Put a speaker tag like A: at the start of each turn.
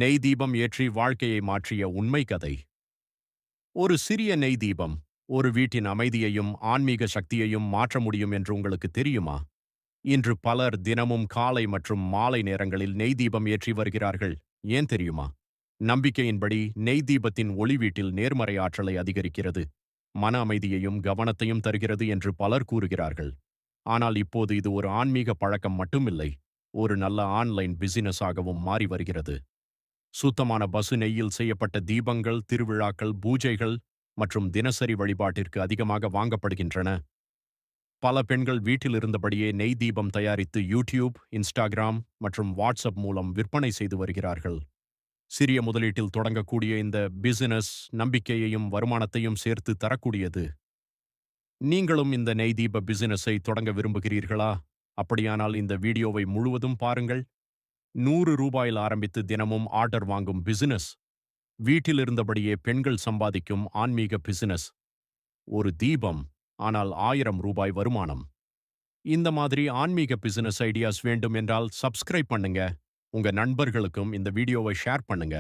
A: நெய் தீபம் ஏற்றி வாழ்க்கையை மாற்றிய உண்மை கதை. ஒரு சிறிய நெய் தீபம் ஒரு வீட்டின் அமைதியையும் ஆன்மீக சக்தியையும் மாற்ற முடியும் என்று உங்களுக்கு தெரியுமா? இன்று பலர் தினமும் காலை மற்றும் மாலை நேரங்களில் நெய் தீபம் ஏற்றி வருகிறார்கள். ஏன் தெரியுமா? நம்பிக்கையின்படி நெய் தீபத்தின் ஒளி வீட்டில் நேர்மறை ஆற்றலை அதிகரிக்கிறது, மன அமைதியையும் கவனத்தையும் தருகிறது என்று பலர் கூறுகிறார்கள். ஆனால் இப்போது இது ஒரு ஆன்மீக பழக்கம் மட்டுமில்லை, ஒரு நல்ல ஆன்லைன் பிசினஸாகவும் மாறி வருகிறது. சுத்தமான பசு நெய்யில் செய்யப்பட்ட தீபங்கள் திருவிழாக்கள், பூஜைகள் மற்றும் தினசரி வழிபாட்டிற்கு அதிகமாக வாங்கப்படுகின்றன. பல பெண்கள் வீட்டில் இருந்தபடியே நெய் தீபம் தயாரித்து யூடியூப், இன்ஸ்டாகிராம் மற்றும் வாட்ஸ்அப் மூலம் விற்பனை செய்து வருகிறார்கள். சிறிய முதலீட்டில் தொடங்கக்கூடிய இந்த பிசினஸ் நம்பிக்கையையும் வருமானத்தையும் சேர்த்து தரக்கூடியது. நீங்களும் இந்த நெய் தீப பிசினஸை தொடங்க விரும்புகிறீர்களா? அப்படியானால் இந்த வீடியோவை முழுவதும் பாருங்கள். ரூபாயில் ஆரம்பித்து தினமும் ஆர்டர் வாங்கும் பிசினஸ். வீட்டில் இருந்தபடியே பெண்கள் சம்பாதிக்கும் ஆன்மீக பிசினஸ். ஒரு தீபம், ஆனால் ரூபாய் வருமானம். இந்த மாதிரி ஆன்மீக பிசினஸ் ஐடியாஸ் வேண்டும் என்றால் சப்ஸ்கிரைப் பண்ணுங்க. உங்க நண்பர்களுக்கும் இந்த வீடியோவை ஷேர் பண்ணுங்க.